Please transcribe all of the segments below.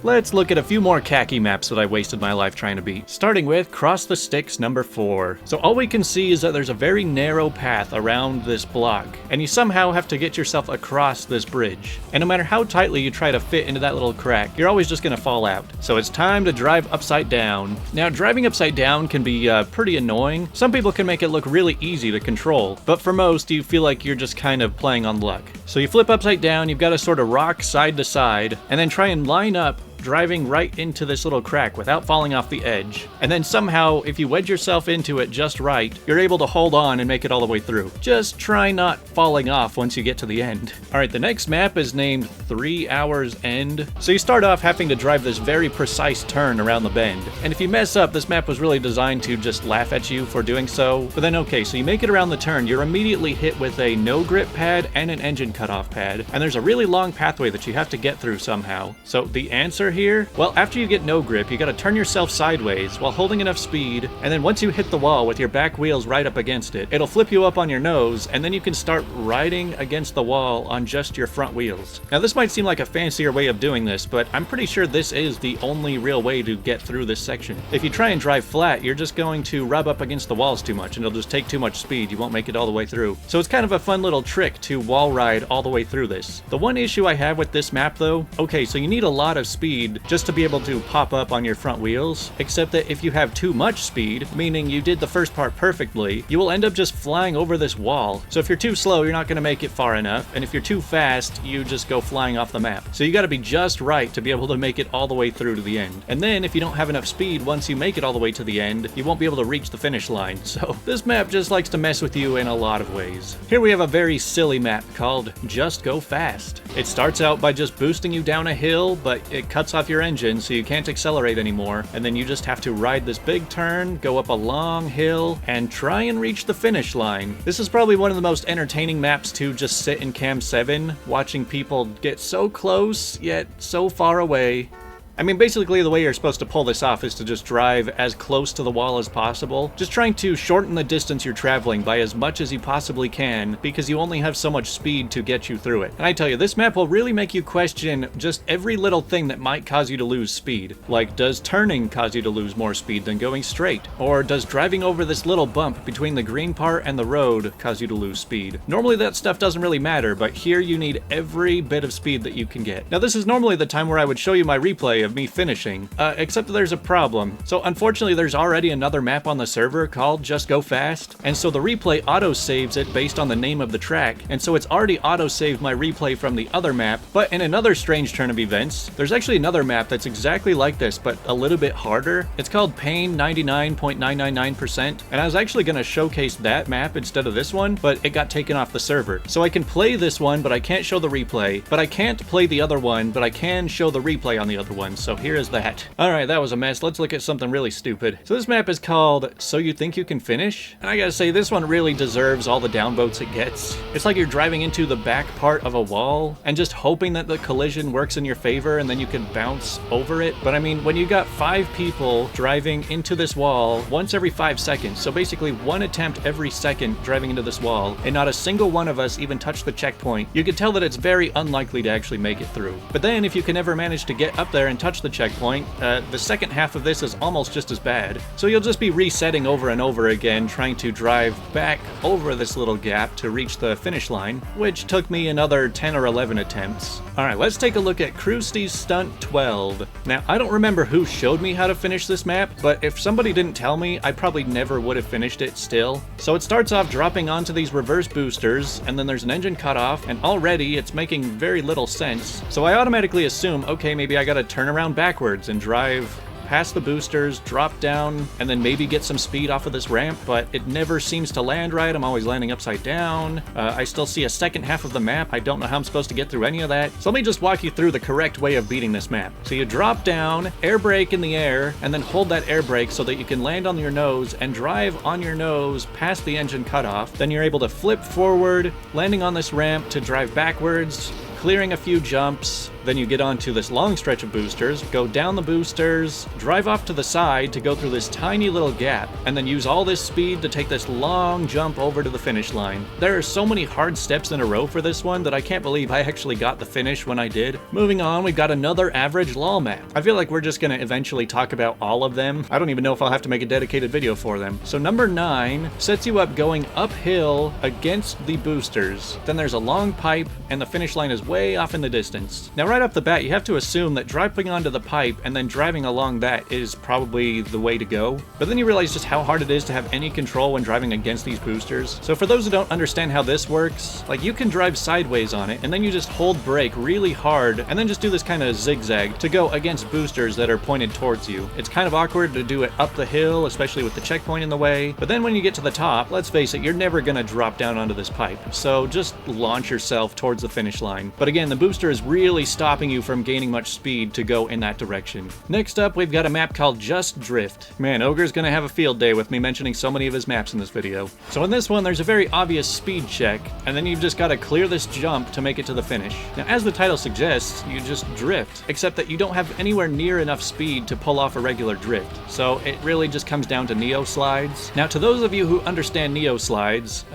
Let's look at a few more kacky maps that I wasted my life trying to beat. Starting with Cross the Sticks number 4. So all we can see is that there's a very narrow path around this block, and you somehow have to get yourself across this bridge. And no matter how tightly you try to fit into that little crack, you're always just gonna fall out. So it's time to drive upside down. Now, driving upside down can be pretty annoying. Some people can make it look really easy to control, but for most, you feel like you're just kind of playing on luck. So you flip upside down, you've got to sort of rock side to side, and then try and line up driving right into this little crack without falling off the edge. And then somehow, if you wedge yourself into it just right, you're able to hold on and make it all the way through. Just try not falling off once you get to the end. Alright, the next map is named 3 Hours End. So you start off having to drive this very precise turn around the bend. And if you mess up, this map was really designed to just laugh at you for doing so. But then okay, so you make it around the turn, you're immediately hit with a no grip pad and an engine cutoff pad. And there's a really long pathway that you have to get through somehow. So the answer here? Well, after you get no grip, you gotta turn yourself sideways while holding enough speed, and then once you hit the wall with your back wheels right up against it, it'll flip you up on your nose, and then you can start riding against the wall on just your front wheels. Now this might seem like a fancier way of doing this, but I'm pretty sure this is the only real way to get through this section. If you try and drive flat, you're just going to rub up against the walls too much, and it'll just take too much speed, you won't make it all the way through. So it's kind of a fun little trick to wall ride all the way through this. The one issue I have with this map though, okay, so you need a lot of speed just to be able to pop up on your front wheels, except that if you have too much speed, meaning you did the first part perfectly, you will end up just flying over this wall. So if you're too slow, you're not going to make it far enough, and if you're too fast, you just go flying off the map. So you got to be just right to be able to make it all the way through to the end. And then if you don't have enough speed, once you make it all the way to the end, you won't be able to reach the finish line. So this map just likes to mess with you in a lot of ways. Here we have a very silly map called Just Go Fast. It starts out by just boosting you down a hill, but it cuts off your engine so you can't accelerate anymore, and then you just have to ride this big turn, go up a long hill, and try and reach the finish line. This is probably one of the most entertaining maps to just sit in Cam 7, watching people get so close, yet so far away. I mean, basically the way you're supposed to pull this off is to just drive as close to the wall as possible, just trying to shorten the distance you're traveling by as much as you possibly can, because you only have so much speed to get you through it. And I tell you, this map will really make you question just every little thing that might cause you to lose speed. Like, does turning cause you to lose more speed than going straight? Or does driving over this little bump between the green part and the road cause you to lose speed? Normally that stuff doesn't really matter, but here you need every bit of speed that you can get. Now this is normally the time where I would show you my replay of me finishing, except there's a problem. So unfortunately there's already another map on the server called Just Go Fast, and so the replay auto-saves it based on the name of the track, and so it's already auto-saved my replay from the other map. But in another strange turn of events, there's actually another map that's exactly like this, but a little bit harder. It's called Pain 99.999%, and I was actually going to showcase that map instead of this one, but it got taken off the server. So I can play this one, but I can't show the replay, but I can't play the other one, but I can show the replay on the other one. So here is that. Alright, that was a mess. Let's look at something really stupid. So this map is called So You Think You Can Finish? And I gotta say, this one really deserves all the downvotes it gets. It's like you're driving into the back part of a wall and just hoping that the collision works in your favor and then you can bounce over it. But I mean, when you got 5 people driving into this wall once every 5 seconds, so basically 1 attempt every second driving into this wall, and not a single one of us even touched the checkpoint, you can tell that it's very unlikely to actually make it through. But then if you can ever manage to get up there and touch the checkpoint, the second half of this is almost just as bad. So you'll just be resetting over and over again, trying to drive back over this little gap to reach the finish line, which took me another 10 or 11 attempts. Alright, let's take a look at Crusty's Stunt 12. Now, I don't remember who showed me how to finish this map, but if somebody didn't tell me, I probably never would have finished it still. So it starts off dropping onto these reverse boosters, and then there's an engine cutoff, and already it's making very little sense. So I automatically assume, okay, maybe I gotta turn around backwards and drive past the boosters, drop down, and then maybe get some speed off of this ramp, but it never seems to land right. I'm always landing upside down. I still see a second half of the map. I don't know how I'm supposed to get through any of that. So let me just walk you through the correct way of beating this map. So you drop down, air brake in the air, and then hold that air brake so that you can land on your nose and drive on your nose past the engine cutoff. Then you're able to flip forward, landing on this ramp to drive backwards, clearing a few jumps, Then you get onto this long stretch of boosters, go down the boosters, drive off to the side to go through this tiny little gap, and then use all this speed to take this long jump over to the finish line. There are so many hard steps in a row for this one that I can't believe I actually got the finish when I did. Moving on, we've got another average LOL map. I feel like we're just gonna eventually talk about all of them. I don't even know if I'll have to make a dedicated video for them. So number 9 sets you up going uphill against the boosters. Then there's a long pipe, and the finish line is way off in the distance. Now right off the bat, you have to assume that dropping onto the pipe and then driving along that is probably the way to go. But then you realize just how hard it is to have any control when driving against these boosters. So for those who don't understand how this works, like you can drive sideways on it, and then you just hold brake really hard, and then just do this kind of zigzag to go against boosters that are pointed towards you. It's kind of awkward to do it up the hill, especially with the checkpoint in the way. But then when you get to the top, let's face it, you're never gonna drop down onto this pipe. So just launch yourself towards the finish line. But again, the booster is really stopping you from gaining much speed to go in that direction. Next up, we've got a map called Just Drift. Man, Ogre's gonna have a field day with me mentioning so many of his maps in this video. So in this one, there's a very obvious speed check, and then you've just got to clear this jump to make it to the finish. Now, as the title suggests, you just drift, except that you don't have anywhere near enough speed to pull off a regular drift. So it really just comes down to Neo slides. Now, to those of you who understand Neo slides,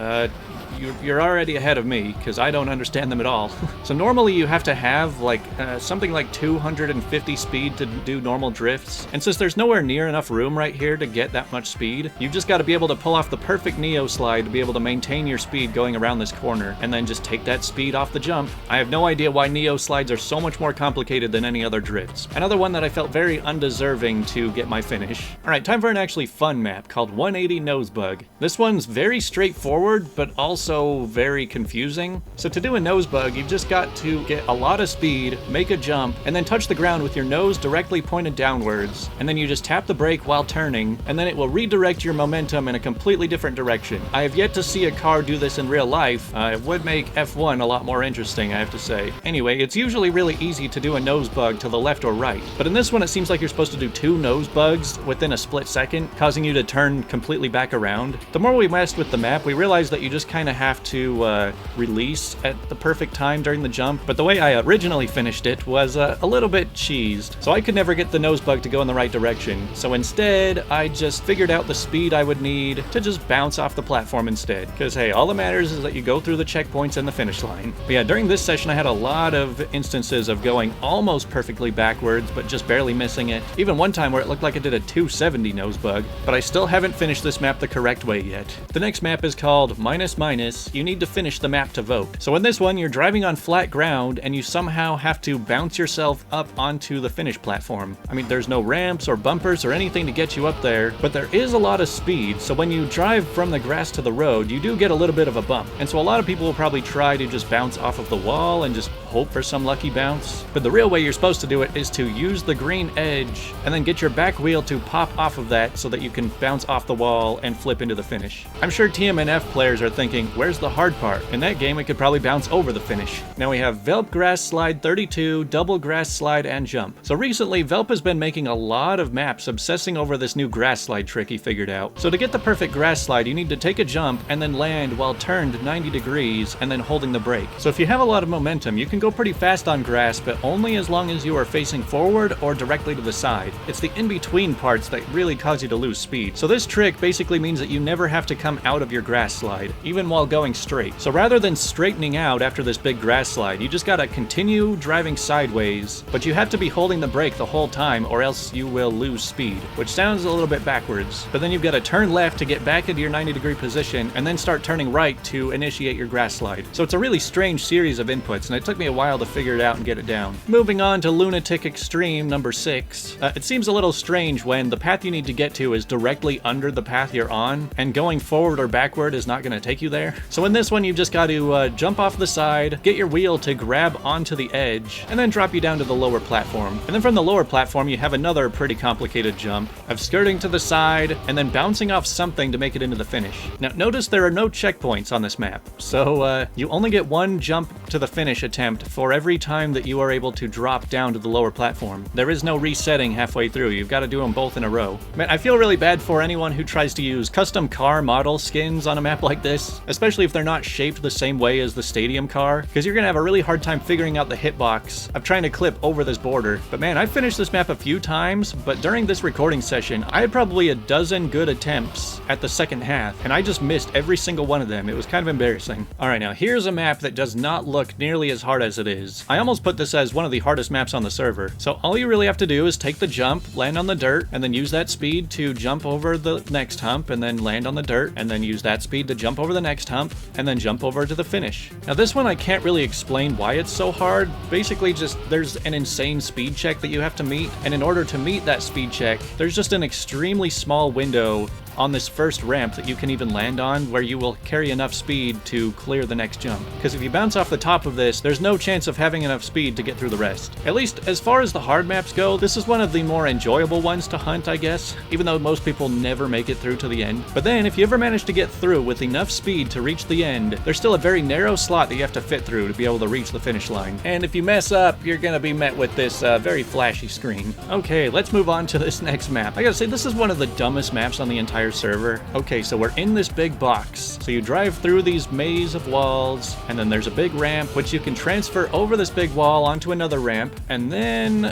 you're already ahead of me, because I don't understand them at all. So normally you have to have like something like 250 speed to do normal drifts, and since there's nowhere near enough room right here to get that much speed, you've just got to be able to pull off the perfect Neo slide to be able to maintain your speed going around this corner, and then just take that speed off the jump. I have no idea why Neo slides are so much more complicated than any other drifts. Another one that I felt very undeserving to get my finish. Alright, time for an actually fun map called 180 Nosebug. This one's very straightforward, but also very confusing. So to do a nose bug, you've just got to get a lot of speed, make a jump, and then touch the ground with your nose directly pointed downwards, and then you just tap the brake while turning, and then it will redirect your momentum in a completely different direction. I have yet to see a car do this in real life. It would make F1 a lot more interesting, I have to say. Anyway, it's usually really easy to do a nose bug to the left or right, but in this one it seems like you're supposed to do 2 nose bugs within a split second, causing you to turn completely back around. The more we messed with the map, we realized that you just kind of have to release at the perfect time during the jump, but the way I originally finished it was a little bit cheesed, so I could never get the nose bug to go in the right direction. So instead, I just figured out the speed I would need to just bounce off the platform instead, because hey, all that matters is that you go through the checkpoints and the finish line. But yeah, during this session I had a lot of instances of going almost perfectly backwards, but just barely missing it. Even one time where it looked like I did a 270 nose bug, but I still haven't finished this map the correct way yet. The next map is called Minus Minus. You need to finish the map to vote. So in this one, you're driving on flat ground and you somehow have to bounce yourself up onto the finish platform. I mean, there's no ramps or bumpers or anything to get you up there, but there is a lot of speed, so when you drive from the grass to the road, you do get a little bit of a bump. And so a lot of people will probably try to just bounce off of the wall and just hope for some lucky bounce. But the real way you're supposed to do it is to use the green edge and then get your back wheel to pop off of that so that you can bounce off the wall and flip into the finish. I'm sure TMNF players are thinking, where's the hard part? In that game, we could probably bounce over the finish. Now we have Velp Grass Slide 32, Double Grass Slide, and Jump. So recently, Velp has been making a lot of maps obsessing over this new grass slide trick he figured out. So to get the perfect grass slide, you need to take a jump and then land while turned 90 degrees and then holding the brake. So if you have a lot of momentum, you can go pretty fast on grass, but only as long as you are facing forward or directly to the side. It's the in-between parts that really cause you to lose speed. So this trick basically means that you never have to come out of your grass slide, even while going straight. So rather than straightening out after this big grass slide, you just gotta continue driving sideways, but you have to be holding the brake the whole time or else you will lose speed, which sounds a little bit backwards. But then you've got to turn left to get back into your 90-degree position and then start turning right to initiate your grass slide. So it's a really strange series of inputs, and it took me a while to figure it out and get it down. Moving on to Lunatic Extreme number 6. It seems a little strange when the path you need to get to is directly under the path you're on, and going forward or backward is not going to take you there. So in this one, you've just got to jump off the side, get your wheel to grab onto the edge, and then drop you down to the lower platform. And then from the lower platform, you have another pretty complicated jump of skirting to the side and then bouncing off something to make it into the finish. Now notice there are no checkpoints on this map, so you only get one jump to the finish attempt for every time that you are able to drop down to the lower platform. There is no resetting halfway through. You've got to do them both in a row. Man, I feel really bad for anyone who tries to use custom car model skins on a map like this, especially if they're not shaped the same way as the stadium car, because you're gonna have a really hard time figuring out the hitbox of trying to clip over this border. But man, I've finished this map a few times, but during this recording session, I had probably a dozen good attempts at the second half, and I just missed every single one of them. It was kind of embarrassing. Alright, now here's a map that does not look nearly as hard as it is. I almost put this as one of the hardest maps on the server. So all you really have to do is take the jump, land on the dirt, and then use that speed to jump over the next hump, and then land on the dirt, and then use that speed to jump over the next hump, and then jump over to the finish. Now this one I can't really explain why it's so hard. Basically just there's an insane speed check that you have to meet, and in order to meet that speed check, there's just an extremely small window on this first ramp that you can even land on where you will carry enough speed to clear the next jump. Because if you bounce off the top of this, there's no chance of having enough speed to get through the rest. At least as far as the hard maps go, this is one of the more enjoyable ones to hunt, I guess, even though most people never make it through to the end. But then if you ever manage to get through with enough speed to reach the end, there's still a very narrow slot that you have to fit through to be able to reach the finish line. And if you mess up, you're gonna be met with this very flashy screen. Okay, let's move on to this next map. I gotta say, this is one of the dumbest maps on the entire server. Okay, so we're in this big box. So you drive through these maze of walls, and then there's a big ramp, which you can transfer over this big wall onto another ramp, and then,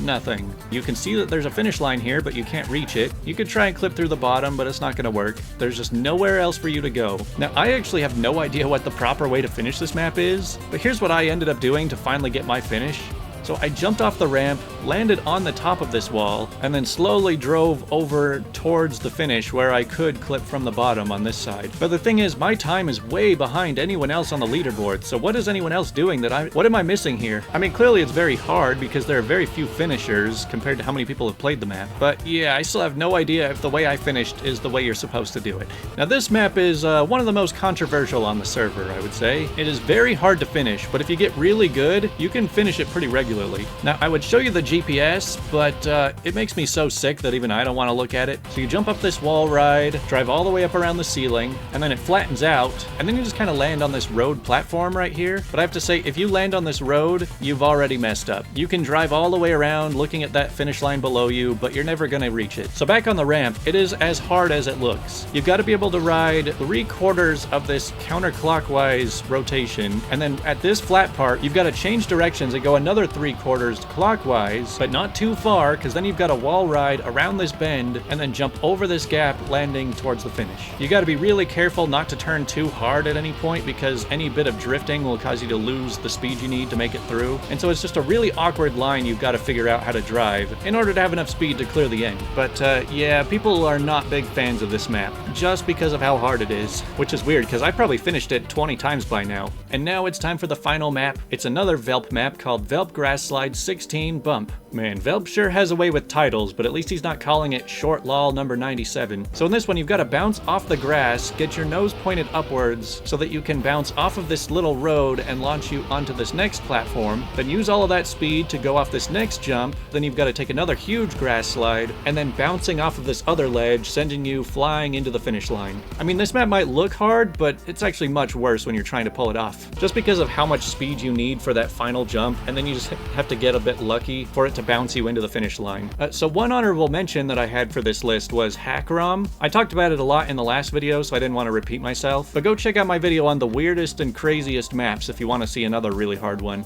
nothing. You can see that there's a finish line here, but you can't reach it. You could try and clip through the bottom, but it's not gonna work. There's just nowhere else for you to go. Now, I actually have no idea what the proper way to finish this map is, but here's what I ended up doing to finally get my finish. So I jumped off the ramp, landed on the top of this wall, and then slowly drove over towards the finish where I could clip from the bottom on this side. But the thing is, my time is way behind anyone else on the leaderboard, so what is anyone else doing what am I missing here? I mean, clearly it's very hard because there are very few finishers compared to how many people have played the map. But yeah, I still have no idea if the way I finished is the way you're supposed to do it. Now this map is one of the most controversial on the server, I would say. It is very hard to finish, but if you get really good, you can finish it pretty regularly. Now, I would show you the GPS, but it makes me so sick that even I don't want to look at it. So you jump up this wall ride, drive all the way up around the ceiling, and then it flattens out, and then you just kind of land on this road platform right here. But I have to say, if you land on this road, you've already messed up. You can drive all the way around looking at that finish line below you, but you're never going to reach it. So back on the ramp, it is as hard as it looks. You've got to be able to ride 3/4 of this counterclockwise rotation, and then at this flat part, you've got to change directions and go another 3/4 clockwise, but not too far, because then you've got a wall ride around this bend and then jump over this gap, landing towards the finish. You got to be really careful not to turn too hard at any point, because any bit of drifting will cause you to lose the speed you need to make it through. And so it's just a really awkward line you've got to figure out how to drive in order to have enough speed to clear the end. But yeah, people are not big fans of this map, just because of how hard it is, which is weird, because I probably finished it 20 times by now. And now it's time for the final map. It's another Velp map called Velp Grass Slide 16 Bump. Man, Velp sure has a way with titles, but at least he's not calling it Short Lol number 97. So in this one, you've got to bounce off the grass, get your nose pointed upwards so that you can bounce off of this little road and launch you onto this next platform, then use all of that speed to go off this next jump, then you've got to take another huge grass slide, and then bouncing off of this other ledge, sending you flying into the finish line. I mean, this map might look hard, but it's actually much worse when you're trying to pull it off, just because of how much speed you need for that final jump, and then you just have to get a bit lucky for it to bounce you into the finish line. So one honorable mention that I had for this list was Hackrom. I talked about it a lot in the last video, so I didn't want to repeat myself, but go check out my video on the weirdest and craziest maps if you want to see another really hard one.